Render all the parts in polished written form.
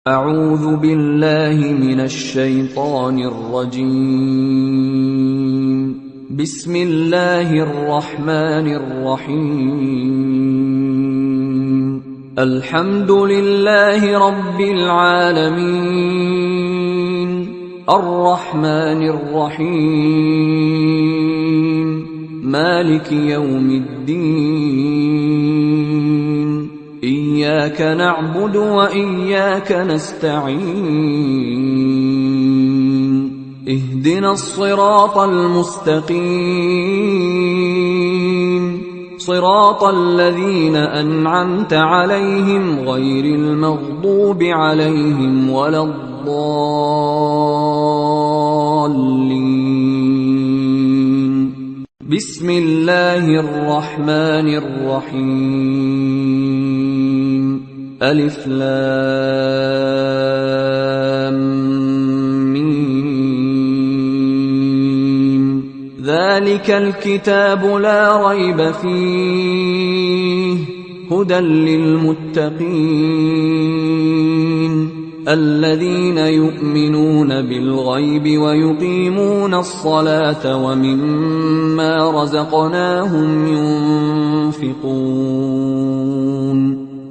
أعوذ بالله من الشيطان الرجيم. بسم الله الرحمن الرحيم. الحمد لله رب العالمين، الرحمن الرحيم، مالك يوم الدين، إياك نعبد وإياك نستعين، اهدنا الصراط المستقيم، صراط الذين أنعمت عليهم غير المغضوب عليهم ولا الضالين. بسم الله الرحمن الرحيم. ألف لام ميم. ذلك الكتاب لا ريب فيه، هدى للمتقين الذين يؤمنون بالغيب ويقيمون الصلاة ومما رزقناهم ينفقون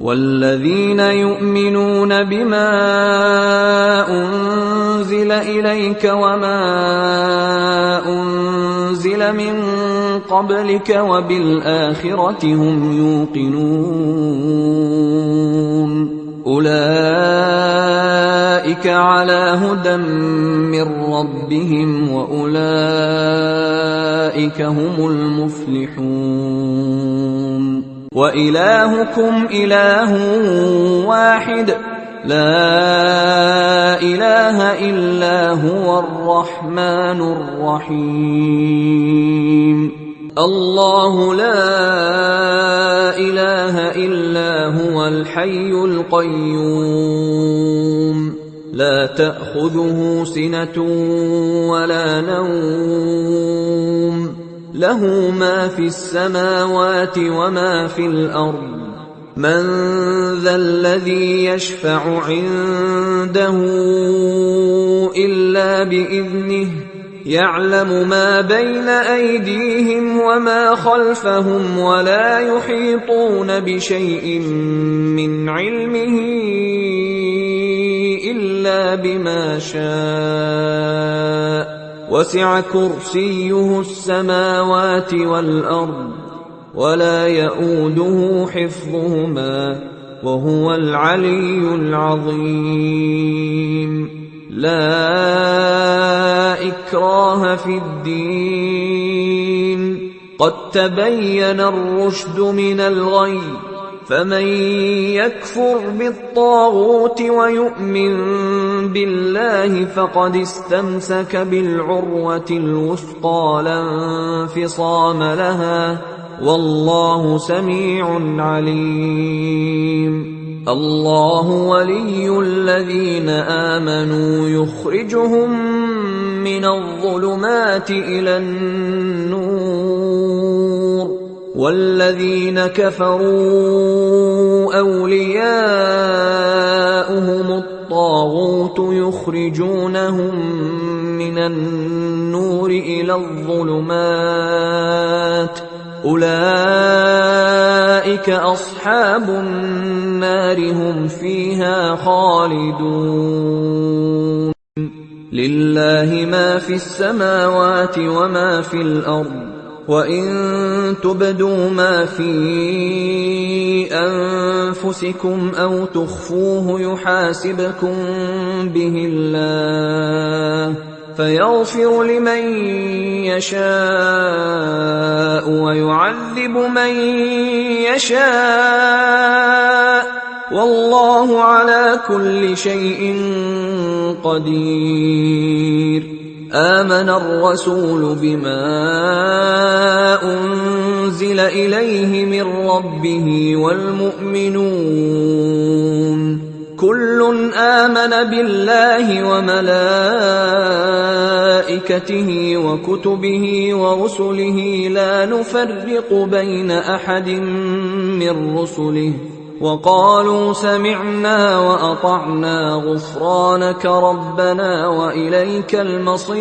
والذين يؤمنون بما أنزل إليك وما أنزل من قبلك وبالآخرة هم يوقنون أولئك على هدى من ربهم وأولئك هم المفلحون. وإلهكم إله واحد، لا إله إلا هو الرحمن الرحيم. الله لا إله إلا هو الحي القيوم، لا تأخذه سنة ولا نوم، له ما في السماوات وما في الأرض. من ذا الذي يشفع عنده إلا بإذنه، يعلم ما بين أيديهم وما خلفهم ولا يحيطون بشيء من علمه إلا بما شاء، وسع كرسيه السماوات والأرض ولا يئوده حفظهما وهو العلي العظيم. لا إكراه في الدين، قد تبين الرشد من الغي، فمن يكفر بالطاغوت ويؤمن بالله فقد استمسك بالعروة الوثقى لا انفصام لها، والله سميع عليم. الله ولي الذين آمنوا يخرجهم من الظلمات إلى النور، والذين كفروا أولياؤهم الطاغوت يخرجونهم من النور إلى الظلمات، أولئك أصحاب النار هم فيها خالدون. لله ما في السماوات وما في الأرض، وإن تبدوا ما في أنفسكم أو تخفوه يحاسبكم به الله، فيغفر لمن يشاء ويعذب من يشاء، والله على كل شيء قدير. آمن الرسول بما أنزل إليه من ربه والمؤمنون، كل آمن بالله وملائكته وكتبه ورسله لا نفرق بين أحد من رسله وقالوا سمعنا وأطعنا غفرانك ربنا وإليك المصير.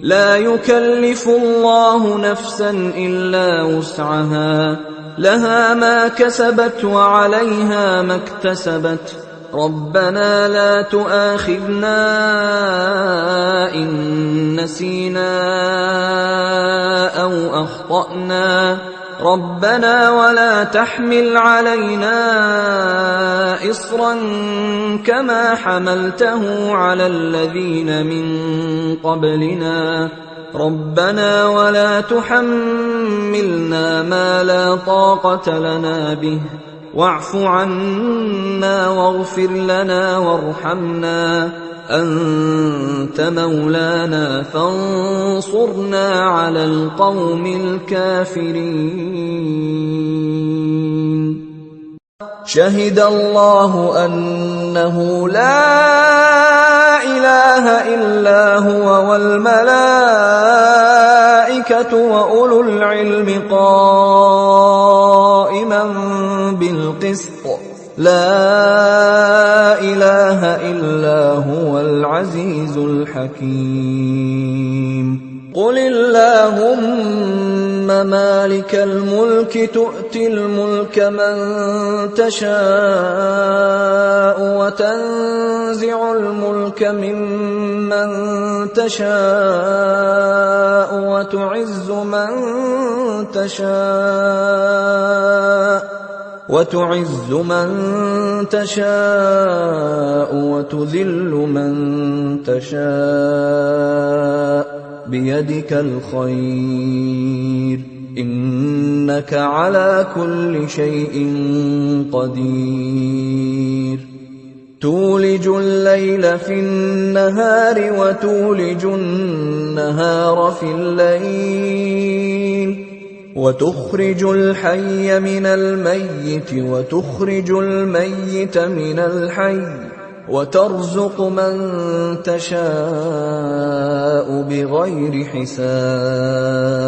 لا يكلف الله نفسا إلا وسعها، لها ما كسبت وعليها ما اكتسبت. ربنا لا تؤاخذنا إن نسينا أو أخطأنا، ربنا ولا تحمل علينا إصرا كما حملته على الذين من قبلنا، ربنا ولا تحملنا ما لا طاقة لنا به، واعف عنا واغفر لنا وارحمنا، أنت مولانا فانصرنا على القوم الكافرين. شهد الله أنه لا إله إلا هو والملائكة وأولو العلم قائما بالقسط، لا إله إلا هو العزيز الحكيم. قل اللهم مالك الملك تؤتي الملك من تشاء وتنزع الملك ممن تشاء وتعز من تشاء وتذل من تشاء بيدك الخير، إنك على كل شيء قدير. تولج الليل في النهار وتولج النهار في الليل، وتخرج الحي من الميت وتخرج الميت من الحي، وترزق من تشاء بغير حساب.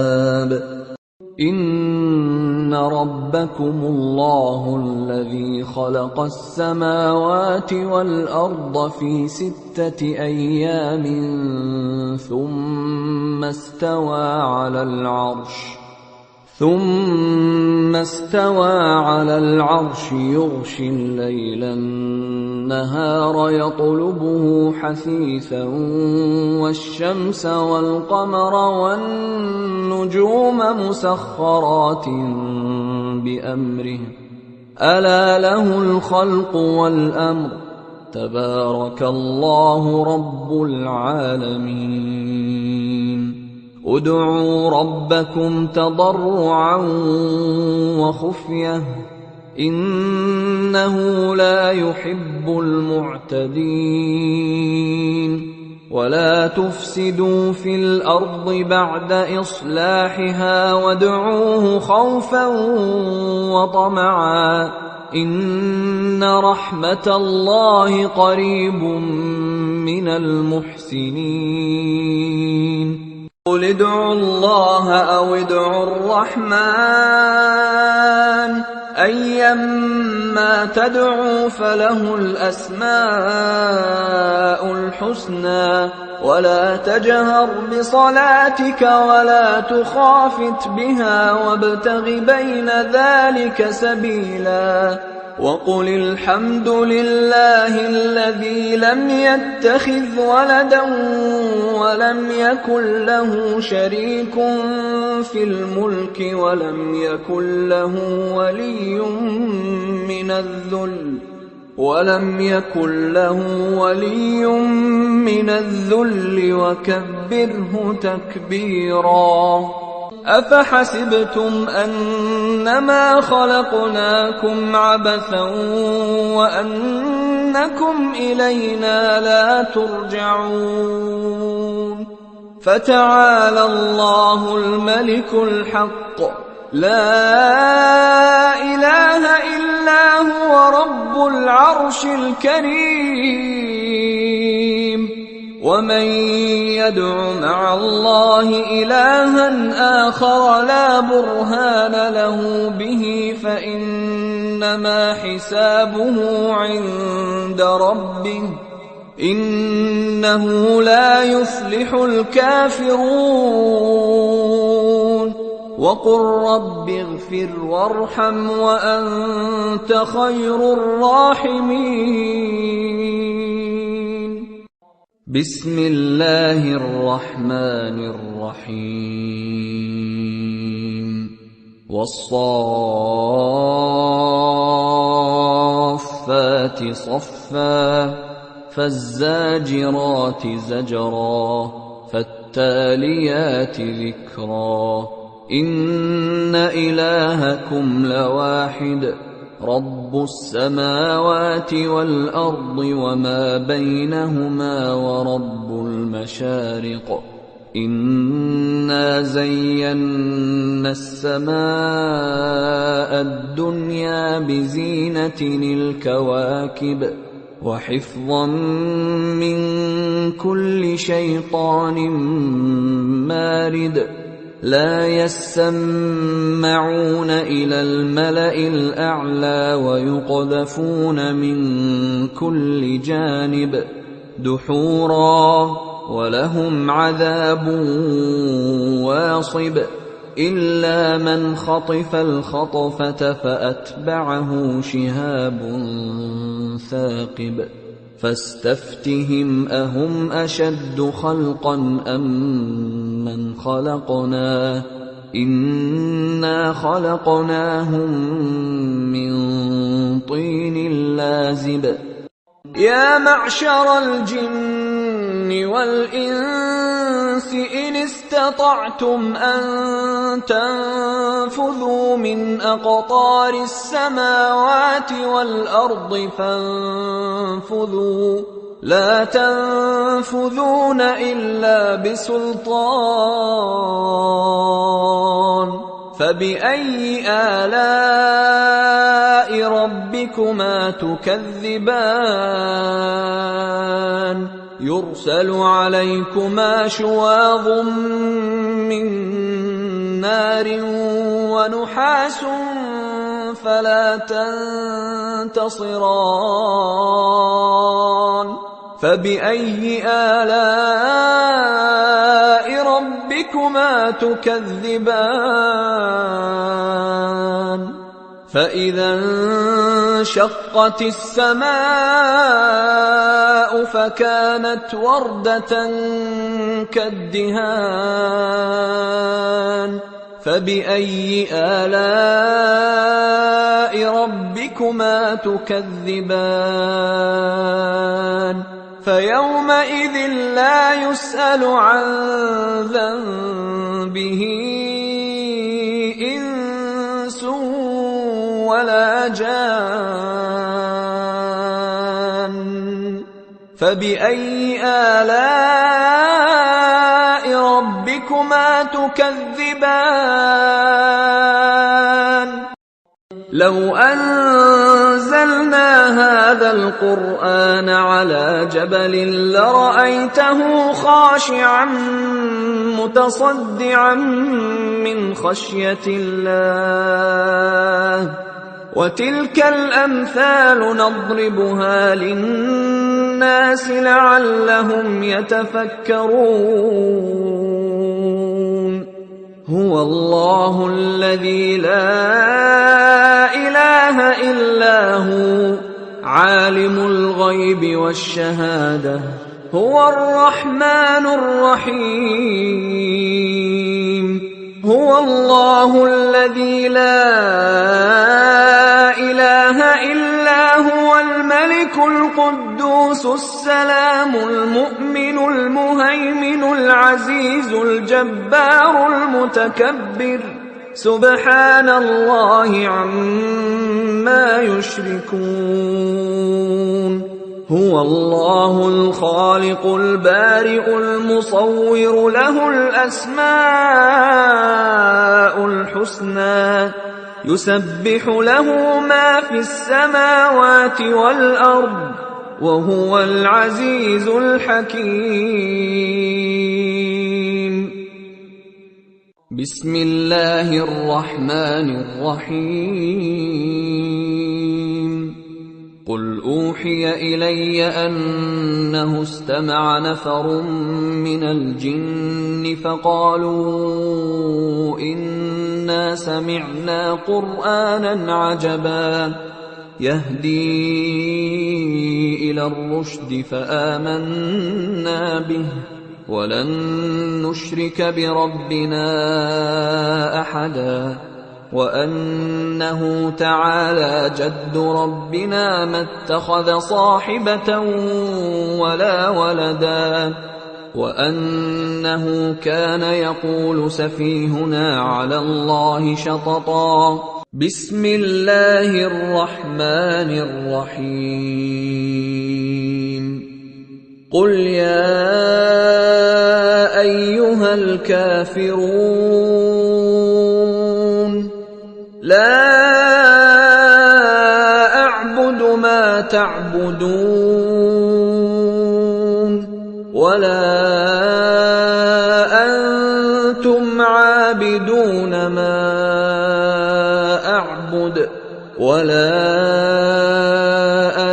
إن ربكم الله الذي خلق السماوات والأرض في 6 أيام ثم استوى على العرش يغشي الليل النهار يطلبه حثيثا، والشمس والقمر والنجوم مسخرات بأمره، ألا له الخلق والأمر، تبارك الله رب العالمين. ادعوا ربكم تضرعا وخفية، إنه لا يحب المعتدين. ولا تفسدوا في الأرض بعد إصلاحها وادعوه خوفا وطمعا، إن رحمة الله قريب من المحسنين. قل ادعوا الله أو ادعوا الرحمن، أيما تدعوا فله الأسماء الحسنى، ولا تجهر بصلاتك ولا تخافت بها وابتغ بين ذلك سبيلا. وقل الحمد لله الذي لم يتخذ ولدا ولم يكن له شريك في الملك ولم يكن له ولي من الذل وكبره تكبيرا. أفحسبتم أنما خلقناكم عبثا وأنكم إلينا لا ترجعون؟ فتعالى الله الملك الحق، لا إله إلا هو رب العرش الكريم. ومن يدع مع الله إلها آخر لا برهان له به فإنما حسابه عند ربه إنه لا يفلح الكافرون وقل رب اغفر وارحم وأنت خير الراحمين. بسم الله الرحمن الرحيم. والصافات صفا فالزاجرات زجرا فالتاليات ذكرا إن إلهكم لواحد رب السماوات والأرض وما بينهما ورب المشارق إنا زينا السماء الدنيا بزينة الكواكب وحفظا من كل شيطان مارد لا يسمعون إلى الملأ الأعلى ويقذفون من كل جانب دحورا ولهم عذاب واصب إلا من خطف الخطفة فأتبعه شهاب ثاقب فاستفتهم أهم أشد خلقا أم من خلقنا إنا خلقناهم من طين لازب يا معشر الجن والإنس إن استطعتم أن تنفذوا من أقطار السماوات والأرض فانفذوا لا تنفذون إلا بسلطان فبأي آلاء ربكما تكذبان يرسل عليكما شواظ من نار ونحاس فلا تنتصران فبأي آلاء ربكما تكذبان فإذا انشقت السماء فكانت وردة كالدهان فبأي آلاء ربكما تكذبان فيومئذ لا يسأل عن ذنبه إنس ولا جان فبأي آلاء ربكما تكذبان لو أنزلنا هذا القرآن على جبل لرأيته خاشعا متصدعا من خشية الله وتلك الأمثال نضربها للناس لعلهم يتفكرون هو الله الذي لا إله إلا هو عالم الغيب والشهادة هو الرحمن الرحيم هو الله الذي لا إله إلا هو الملك القدوس السلام المؤمن المهيمن العزيز الجبار المتكبر سبحان الله عما يشركون هو الله الخالق البارئ المصور له الأسماء الحسنى يسبح له ما في السماوات والأرض وهو العزيز الحكيم. بسم الله الرحمن الرحيم. قل أوحي إلي أنه استمع نفر من الجن فقالوا إنا سمعنا قرآنا عجبا يهدي إلى الرشد فآمنا به ولن نشرك بربنا أحدا وأنه تعالى جد ربنا ما اتخذ صاحبة ولا ولدا وأنه كان يقول سفيهنا على الله شططا. بسم الله الرحمن الرحيم. قل يا أيها الكافرون لا أعبد ما تعبدون ولا أنتم عابدون ما أعبد ولا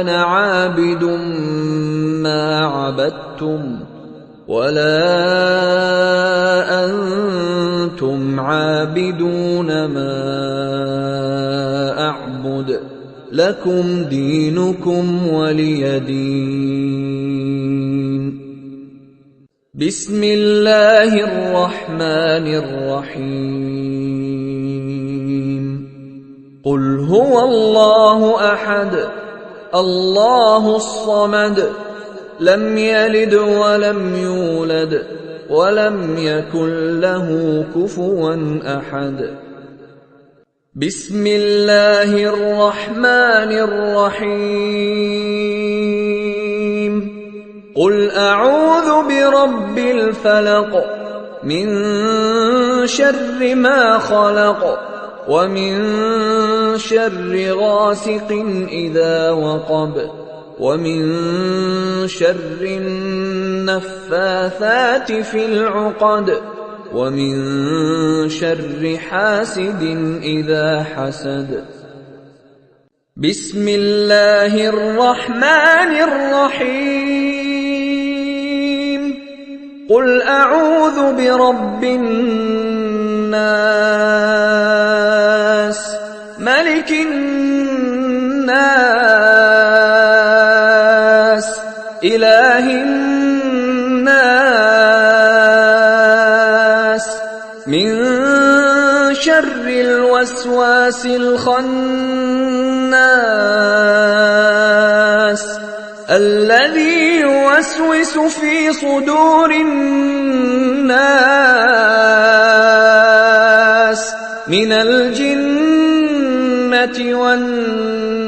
أنا عابد ما عبدتم ولا أنتم عابدون ما أعبد لكم دينكم ولي دين. بسم الله الرحمن الرحيم. قل هو الله أحد الله الصمد لم يلد ولم يولد ولم يكن له كفوا أحد. بسم الله الرحمن الرحيم. قل أعوذ برب الفلق من شر ما خلق ومن شر غاسق إذا وقب ومن شر النفاثات في العقد ومن شر حاسد إذا حسد. بسم الله الرحمن الرحيم. قل أعوذ برب الناس ملك الناس إله الناس من شر الوسواس الخناس الذي يوسوس في صدور الناس من الجنة والناس.